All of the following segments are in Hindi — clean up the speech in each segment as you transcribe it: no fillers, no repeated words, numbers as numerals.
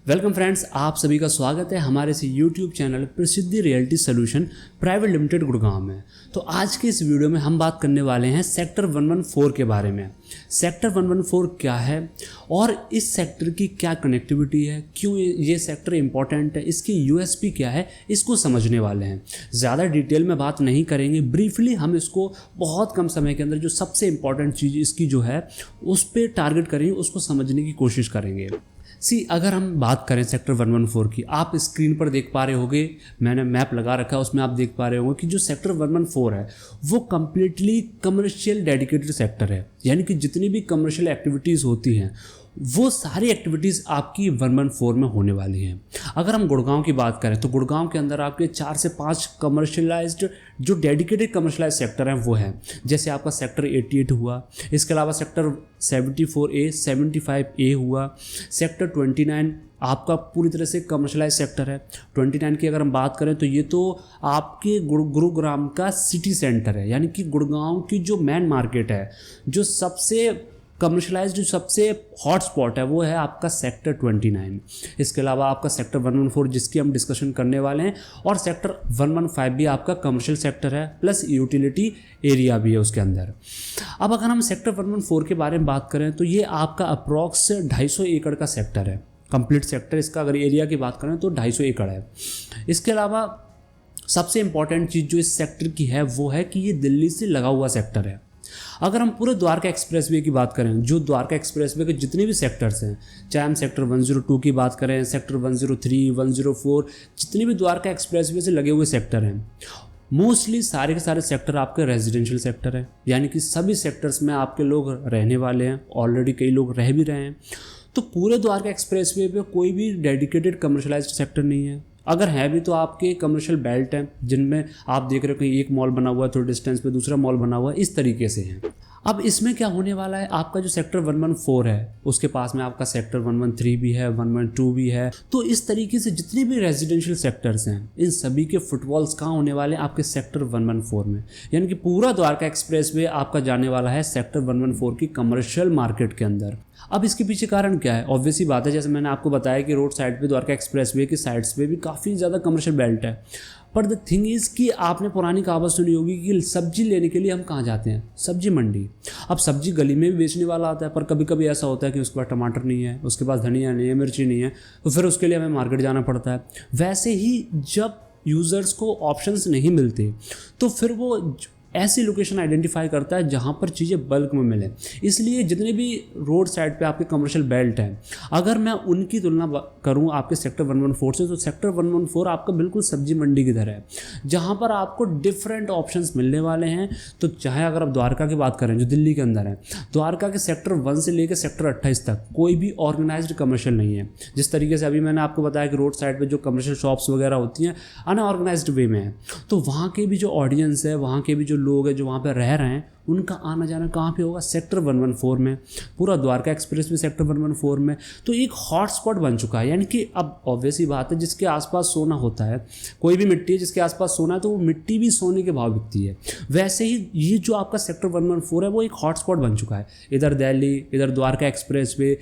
वेलकम फ्रेंड्स, आप सभी का स्वागत है हमारे इस यूट्यूब चैनल प्रसिद्धि realty solution private limited Gurgaon में। तो आज के इस वीडियो में हम बात करने वाले हैं सेक्टर 114 के बारे में। सेक्टर 114 क्या है और इस सेक्टर की क्या कनेक्टिविटी है, क्यों ये सेक्टर इंपॉर्टेंट है, इसकी यूएसपी क्या है, इसको समझने वाले हैं। ज़्यादा डिटेल में बात नहीं करेंगे, ब्रीफली हम इसको बहुत कम समय के अंदर जो सबसे इंपॉर्टेंट चीज़ इसकी जो है उस पर टारगेट करेंगे, उसको समझने की कोशिश करेंगे। अगर हम बात करें सेक्टर 114 की, आप स्क्रीन पर देख पा रहे होंगे, मैंने मैप लगा रखा है, उसमें आप देख पा रहे होंगे कि जो सेक्टर 114 है वो कम्प्लीटली कमर्शियल डेडिकेटेड सेक्टर है। यानी कि जितनी भी कमर्शियल एक्टिविटीज़ होती हैं वो सारी एक्टिविटीज़ आपकी 114 में होने वाली हैं। अगर हम गुड़गांव की बात करें तो गुड़गांव के अंदर आपके 4 से 5 कमर्शियलाइज्ड जो डेडिकेटेड कमर्शियलाइज सेक्टर हैं वो हैं। जैसे आपका सेक्टर 88 हुआ, इसके अलावा सेक्टर 74A 75A हुआ, सेक्टर 29 आपका पूरी तरह से कमर्शलाइज सेक्टर है। 29 की अगर हम बात करें तो ये तो आपके गुरुग्राम का सिटी सेंटर है, यानी कि गुड़गांव की जो मेन मार्केट है, जो सबसे कमर्शलाइज जो सबसे हॉट स्पॉट है वो है आपका सेक्टर 29। इसके अलावा आपका सेक्टर 114 जिसकी हम डिस्कशन करने वाले हैं, और सेक्टर 115 भी आपका कमर्शियल सेक्टर है प्लस यूटिलिटी एरिया भी है उसके अंदर। अब अगर हम सेक्टर 114 के बारे में बात करें तो ये आपका अप्रॉक्स 250 एकड़ का सेक्टर है, कंप्लीट सेक्टर। इसका अगर एरिया की बात करें तो 250 एकड़ है। इसके अलावा सबसे इंपॉर्टेंट चीज़ जो इस सेक्टर की है वो है कि ये दिल्ली से लगा हुआ सेक्टर है। अगर हम पूरे द्वारका एक्सप्रेसवे की बात करें, जो द्वारका एक्सप्रेसवे के जितने भी सेक्टर्स हैं, चाहे हम सेक्टर 102 की बात करें, सेक्टर 103, 104, जितने भी द्वारका एक्सप्रेसवे से लगे हुए सेक्टर हैं, मोस्टली सारे के सारे सेक्टर आपके रेजिडेंशियल सेक्टर है। यानी कि सभी सेक्टर्स में आपके लोग रहने वाले हैं, ऑलरेडी कई लोग रह भी रहे हैं। तो पूरे द्वारका एक्सप्रेसवे पे कोई भी डेडिकेटेड कमर्शलाइज्ड सेक्टर नहीं है। अगर है भी तो आपके कमर्शियल बेल्ट हैं, जिनमें आप देख रहे हो कि एक मॉल बना हुआ है, थोड़ी डिस्टेंस पे दूसरा मॉल बना हुआ है, इस तरीके से हैं। अब इसमें क्या होने वाला है, आपका जो सेक्टर 114 है उसके पास में आपका सेक्टर 113 भी है, 112 भी है। तो इस तरीके से जितने भी रेजिडेंशियल सेक्टर्स हैं इन सभी के फुटफॉल्स कहाँ होने वाले हैं, आपके सेक्टर 114 में। यानी कि पूरा द्वारका एक्सप्रेसवे आपका जाने वाला है सेक्टर 114 की कमर्शियल मार्केट के अंदर। अब इसके पीछे कारण क्या है, ऑब्वियस ही बात है, जैसे मैंने आपको बताया कि रोड साइड पे द्वारका एक्सप्रेसवे की साइड्स पे भी काफ़ी ज़्यादा कमर्शियल बेल्ट है। पर द थिंग इज़ कि आपने पुरानी कहावत सुनी होगी कि सब्जी लेने के लिए हम कहाँ जाते हैं, सब्जी मंडी। अब सब्जी गली में भी बेचने वाला आता है, पर कभी कभी ऐसा होता है कि उसके पास टमाटर नहीं है, उसके पास धनिया नहीं है, मिर्ची नहीं है, तो फिर उसके लिए हमें मार्केट जाना पड़ता है। वैसे ही जब यूज़र्स को ऑप्शंस नहीं मिलते तो फिर वो ऐसी लोकेशन आइडेंटिफाई करता है जहाँ पर चीज़ें बल्क में मिलें। इसलिए जितने भी रोड साइड पे आपके कमर्शियल बेल्ट हैं, अगर मैं उनकी तुलना करूँ आपके सेक्टर 114 से, तो सेक्टर 114 आपका बिल्कुल सब्जी मंडी की तरह है, जहाँ पर आपको डिफरेंट ऑप्शंस मिलने वाले हैं। तो चाहे अगर आप द्वारका की बात करें जो दिल्ली के अंदर है, द्वारका के सेक्टर 1 से लेकर सेक्टर 28 तक कोई भी ऑर्गेनाइज्ड कमर्शियल नहीं है। जिस तरीके से अभी मैंने आपको बताया कि रोड साइड पर जो कमर्शियल शॉप्स वगैरह होती हैं अनऑर्गेनाइज्ड वे में है, तो वहाँ के भी जो ऑडियंस है, वहाँ के भी जो लोग हैं जो वहाँ पे रह रहे हैं, उनका आना जाना कहाँ पे होगा, सेक्टर 114 में। पूरा द्वारका एक्सप्रेस भी सेक्टर 114 में। तो एक हॉट स्पॉट बन चुका है। यानी कि अब ऑब्वियस ही बात है, जिसके आसपास सोना होता है, कोई भी मिट्टी है जिसके आसपास सोना है तो वो मिट्टी भी सोने के भाव बिकती है। वैसे ही ये जो आपका सेक्टर 114 है वो एक हॉट स्पॉट बन चुका है। इधर दिल्ली, इधर द्वारका एक्सप्रेस वे,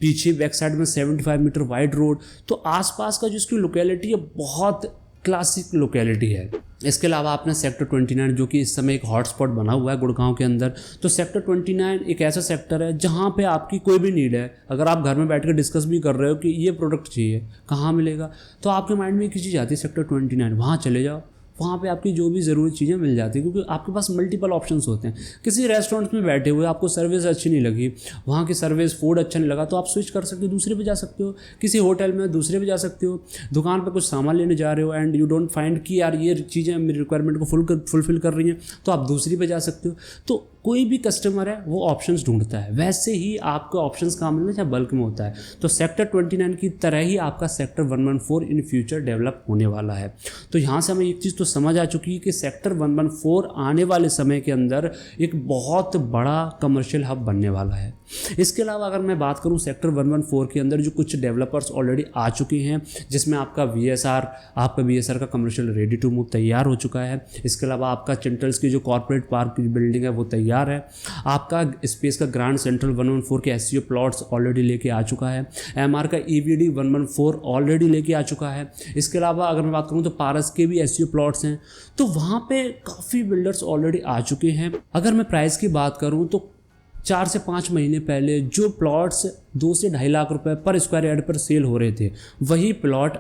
पीछे बैक साइड में 75 मीटर वाइड रोड। तो आसपास का जो इसकी लोकेलिटी है बहुत क्लासिक लोकेलिटी है। इसके अलावा आपने सेक्टर 29 जो कि इस समय एक हॉटस्पॉट बना हुआ है गुड़गांव के अंदर। तो सेक्टर 29 एक ऐसा सेक्टर है जहां पे आपकी कोई भी नीड है, अगर आप घर में बैठ कर डिस्कस भी कर रहे हो कि ये प्रोडक्ट चाहिए, कहाँ मिलेगा, तो आपके माइंड में एक चीज़ आती है सेक्टर 29, वहाँ चले जाओ, वहाँ पे आपकी जो भी ज़रूरी चीज़ें मिल जाती है, क्योंकि आपके पास मल्टीपल ऑप्शंस होते हैं। किसी रेस्टोरेंट में बैठे हुए आपको सर्विस अच्छी नहीं लगी, वहाँ की सर्विस फूड अच्छा नहीं लगा, तो आप स्विच कर सकते हो, दूसरे पे जा सकते हो। किसी होटल में दूसरे पे जा सकते हो। दुकान पे कुछ सामान लेने जा रहे हो एंड यू डोंट फाइंड कि यार ये चीज़ें मेरी रिक्वायरमेंट को फुलफिल कर रही हैं, तो आप दूसरी पे जा सकते हो। तो कोई भी कस्टमर है वो ऑप्शंस ढूंढता है, वैसे ही आपको ऑप्शंस कहाँ मिलना चाहे बल्क में होता है। तो सेक्टर 29 की तरह ही आपका सेक्टर 114 इन फ्यूचर डेवलप होने वाला है। तो यहाँ से हमें एक चीज़ तो समझ आ चुकी है कि सेक्टर 114 आने वाले समय के अंदर एक बहुत बड़ा कमर्शियल हब बनने वाला है। इसके अलावा अगर मैं बात करूं सेक्टर 114 के अंदर जो कुछ डेवलपर्स ऑलरेडी आ चुके हैं, जिसमें आपका VSR का कमर्शियल रेडी टू मूव तैयार हो चुका है। इसके अलावा आपका चिंटल्स की जो कॉर्पोरेट पार्क की बिल्डिंग है वो तैयार है। आपका स्पेस का ग्रांड सेंट्रल 114 के SCO प्लॉट्स ऑलरेडी लेके आ चुका है। MR का EVD 114 ऑलरेडी लेके आ चुका है। इसके अलावा अगर मैं बात करूँ तो पारस के भी SCO प्लॉट्स हैं, तो वहाँ पे काफ़ी बिल्डर्स ऑलरेडी आ चुके हैं। अगर मैं प्राइस की बात करूँ तो 4 से 5 महीने पहले जो प्लॉट्स 2 से 2.5 लाख रुपए पर स्क्वायर यार्ड पर सेल हो रहे थे, वही प्लॉट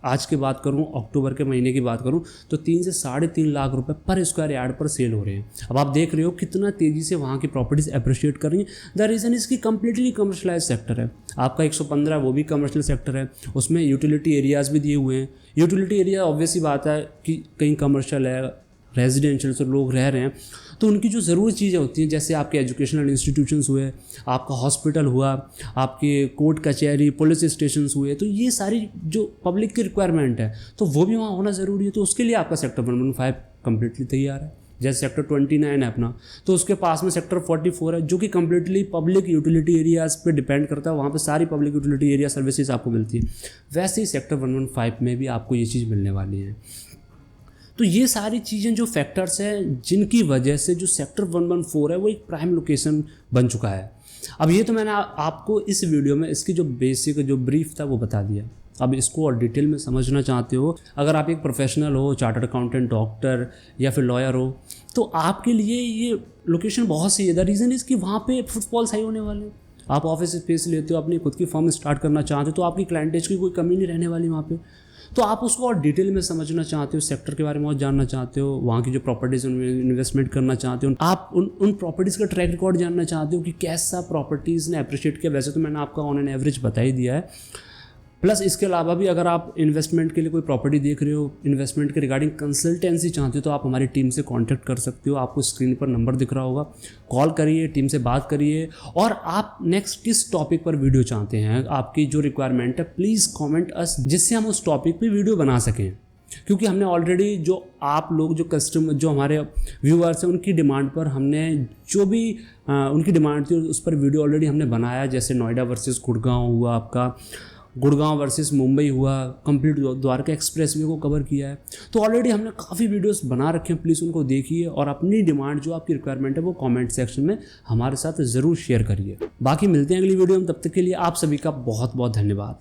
आज की बात करूं, अक्टूबर के महीने की बात करूं तो 3 से 3.5 लाख रुपए पर स्क्वायर यार्ड पर सेल हो रहे हैं। अब आप देख रहे हो कितना तेज़ी से वहाँ की प्रॉपर्टीज़ अप्रिशिएट कर रही हैं। द रीज़न इसकी कंप्लीटली कमर्शलाइज सेक्टर है। आपका 115 वो भी कमर्शियल सेक्टर है, उसमें यूटिलिटी एरियाज़ भी दिए हुए हैं। यूटिलिटी एरिया ऑब्वियस ही बात है कि कहीं कमर्शियल है, रेजिडेंशियल से लोग रह रहे हैं, तो उनकी जो ज़रूरी चीज़ें होती हैं, जैसे आपके एजुकेशनल इंस्टीट्यूशंस हुए, आपका हॉस्पिटल हुआ, आपके कोर्ट कचहरी, पुलिस स्टेशंस हुए, तो ये सारी जो पब्लिक की रिक्वायरमेंट है तो वो भी वहाँ होना ज़रूरी है। तो उसके लिए आपका सेक्टर 115 कम्प्लीटली तैयार है। जैसे सेक्टर 29 है अपना, तो उसके पास में सेक्टर 44 है जो कि कम्प्लीटली पब्लिक यूटिलिटी एरियाज़ पे डिपेंड करता है। वहाँ पे सारी पब्लिक यूटिलिटी एरिया सर्विसेज आपको मिलती है। वैसे ही सेक्टर 115 में भी आपको ये चीज़ मिलने वाली है। तो ये सारी चीज़ें जो फैक्टर्स हैं जिनकी वजह से जो सेक्टर 114 है वो एक प्राइम लोकेशन बन चुका है। अब ये तो मैंने आपको इस वीडियो में इसकी जो बेसिक जो ब्रीफ था वो बता दिया। अब इसको और डिटेल में समझना चाहते हो, अगर आप एक प्रोफेशनल हो, चार्टर्ड अकाउंटेंट, डॉक्टर या फिर लॉयर हो, तो आपके लिए ये लोकेशन बहुत सही है। द रीज़न इज़ कि वहाँ पे फुटफॉल्स हाई होने वाले हैं। आप ऑफिस स्पेस लेते हो, अपनी खुद की फर्म स्टार्ट करना चाहते हो, तो आपकी क्लाइंटेज की कोई कमी नहीं रहने वाली वहाँ पे। तो आप उसको और डिटेल में समझना चाहते हो, सेक्टर के बारे में और जानना चाहते हो, वहाँ की जो प्रॉपर्टीज़ उनमें इन्वेस्टमेंट करना चाहते हो, आप उन प्रॉपर्टीज़ का ट्रैक रिकॉर्ड जानना चाहते हो कि कैसा प्रॉपर्टीज़ ने अप्रिशिएट किया। वैसे तो मैंने आपका ऑन एन एवरेज बता ही दिया है। प्लस इसके अलावा भी अगर आप इन्वेस्टमेंट के लिए कोई प्रॉपर्टी देख रहे हो, इन्वेस्टमेंट के रिगार्डिंग कंसल्टेंसी चाहते हो, तो आप हमारी टीम से कांटेक्ट कर सकते हो। आपको स्क्रीन पर नंबर दिख रहा होगा, कॉल करिए, टीम से बात करिए। और आप नेक्स्ट किस टॉपिक पर वीडियो चाहते हैं, आपकी जो रिक्वायरमेंट है, प्लीज़ कॉमेंट अस, जिससे हम उस टॉपिक पर वीडियो बना सकें। क्योंकि हमने ऑलरेडी जो आप लोग जो कस्टमर जो हमारे व्यूअर्स हैं उनकी डिमांड पर हमने जो भी उनकी डिमांड थी उस पर वीडियो ऑलरेडी हमने बनाया। जैसे नोएडा वर्सेस गुड़गांव हुआ, आपका गुड़गांव वर्सेस मुंबई हुआ, कंप्लीट द्वारका एक्सप्रेसवे को कवर किया है। तो ऑलरेडी हमने काफ़ी वीडियोस बना रखे हैं, प्लीज़ उनको देखिए और अपनी डिमांड जो आपकी रिक्वायरमेंट है वो कमेंट सेक्शन में हमारे साथ ज़रूर शेयर करिए। बाकी मिलते हैं अगली वीडियो में, तब तक के लिए आप सभी का बहुत बहुत धन्यवाद।